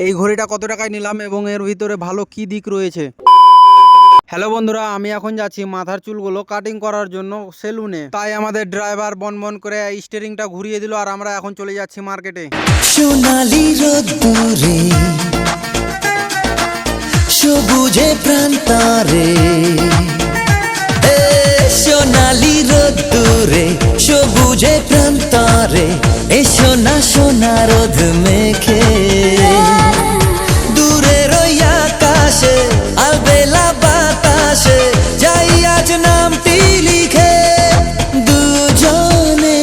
এই ঘড়িটা কত টাকায় নিলাম এবং এর ভিতরে ভালো কি দিক রয়েছে। হ্যালো বন্ধুরা, আমি এখন যাচ্ছি মাথার চুলগুলো কাটিং করার জন্য সেলুনে। তাই আমাদের ড্রাইভার বন বন করে স্টিয়ারিংটা ঘুরিয়ে দিল আর আমরা এখন চলে যাচ্ছি মার্কেটে। সোনালি রোদ্দুরে সবুজে প্রান্তরে, সোনালি রোদ্দুরে সবুজে প্রান্তরে, এসো না সোনা রোদ মেখে দূরের ওই আকাশে আলবেলা বাতাসে যাই আজ নামটি লিখে দুজনে।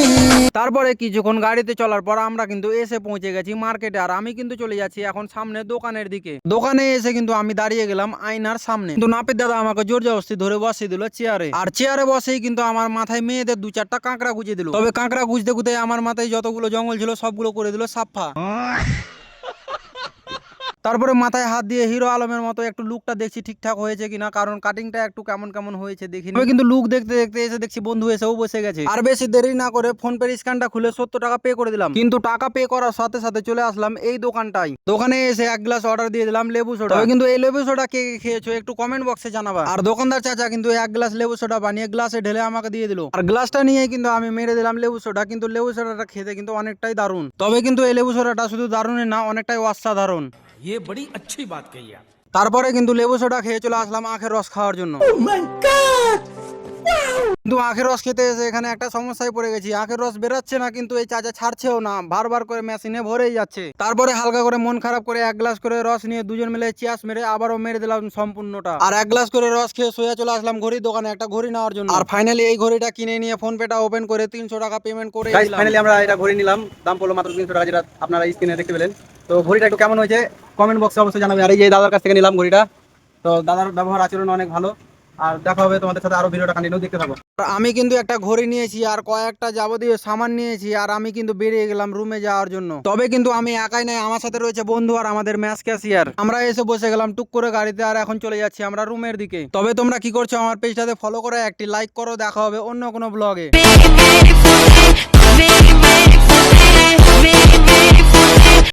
তারপরে কিছুক্ষণ গাড়িতে চলার পর আমরা কিন্তু এসে পৌঁছে গেছি মার্কেটে। আর আমি কিন্তু চলে যাচ্ছি এখন সামনে দোকানের দিকে। দোকানে এসে কিন্তু আমি দাঁড়িয়ে গেলাম আয়নার সামনে। কিন্তু নাপিত দাদা আমাকে জোর জবরদস্তি ধরে বসিয়ে দিল চেয়ারে। আর চেয়ারে বসেই কিন্তু আমার মাথায় মেয়েদের দু চারটা কাঁকড়া গুঁজে দিল। তবে কাঁকড়া গুঁজতে গুঁজতে আমার মাথায় যতগুলো জঙ্গল ছিল সবগুলো করে দিল সাফা। তারপরে মাথায় হাত দিয়ে হিরো আলমের মতো একটু লুকটা দেখছি ঠিকঠাক হয়েছে কিনা, কারণ কাটিংটা একটু কেমন কেমন হয়েছে দেখি। তবে কিন্তু লুক দেখতে দেখতে এসে দেখছি বন্ধু এসেও বসে গেছে। আর বেশি দেরি না করে ফোন পে স্ক্যানটা খুলে 70 টাকা পে করে দিলাম। কিন্তু টাকা পে করার সাথে সাথে চলে আসলাম এই দোকানটাই। দোকানে এসে এক গ্লাস অর্ডার দিয়ে দিলাম লেবু সোডা। তবে কিন্তু এই লেবু সোডা কে কে খেয়েছো একটু কমেন্ট বক্সে জানাবা। আর দোকানদার চাচা কিন্তু এক গ্লাস লেবু সোডা বানিয়ে গ্লাসে ঢেলে আমাকে দিয়ে দিল। আর গ্লাসটা নিয়ে কিন্তু আমি মেরে দিলাম লেবু সোডা। কিন্তু লেবু সোডাটা খেতে কিন্তু অনেকটাই দারুণ। তবে কিন্তু এই লেবু সোডাটা শুধু দারুণই না, অনেকটাই অসাধারণ। ये बड़ी अच्छी बात कही आप। তারপরে কিন্তু লেবু সোডা খেয়ে চলে আসলাম আখের রস খাওয়ার জন্য। কিন্তু আখের রস খেতে এসে এখানে একটা সমস্যায় পড়ে গেছি। আখের রস বেরোচ্ছে না, কিন্তু এই চাচা ছাড়ছেও না, বারবার করে মেশিনে ভরেই যাচ্ছে। তারপরে হালকা করে মন খারাপ করে এক গ্লাস করে রস নিয়ে দুজন মিলে চিয়াস মেরে আবারও মেরে দিলাম সম্পূর্ণটা। আর এক গ্লাস করে রস খেয়ে সোজা চলে আসলাম ঘড়ির দোকানে একটা ঘড়ি নেওয়ার জন্য। আর ফাইনালি এই ঘড়িটা কিনে নিয়ে ফোন পেটা ওপেন করে 300 টাকা পেমেন্ট করে ফাইনালি আমরা এটা ঘড়ি নিলাম, দাম পড়লো মাত্র 300 টাকা, যেটা আপনারা স্ক্রিনে দেখতে পেলেন। তো ঘড়িটা একটু কেমন হয়েছে কমেন্ট বক্সে অবশ্যই জানাবে। আর এই যে দাদার কাছ থেকে নিলাম ঘড়িটা, তো দাদার ব্যবহার আচরণ অনেক ভালো। আর দেখা হবে তোমাদের সাথে, আরো ভিডিওটা কন্টিনিউ দেখতে থাকো। আমি কিন্তু একটা ঘড়ি নিয়েছি আর কয়েকটা যাবতীয় সামান নিয়েছি। আর আমি কিন্তু বেরিয়ে গেলাম রুমে যাওয়ার জন্য। তবে কিন্তু আমি একাই নাই, আমার সাথে রয়েছে বন্ধু আর আমাদের ম্যাচ ক্যাশিয়ার। আমরা এসে বসে গেলাম টুক করে গাড়িতে আর এখন চলে যাচ্ছি আমরা রুমের দিকে। তবে তোমরা কি করছো আমার পেজটাতে ফলো করে একটি লাইক করো। দেখা হবে অন্য কোনো ব্লগে।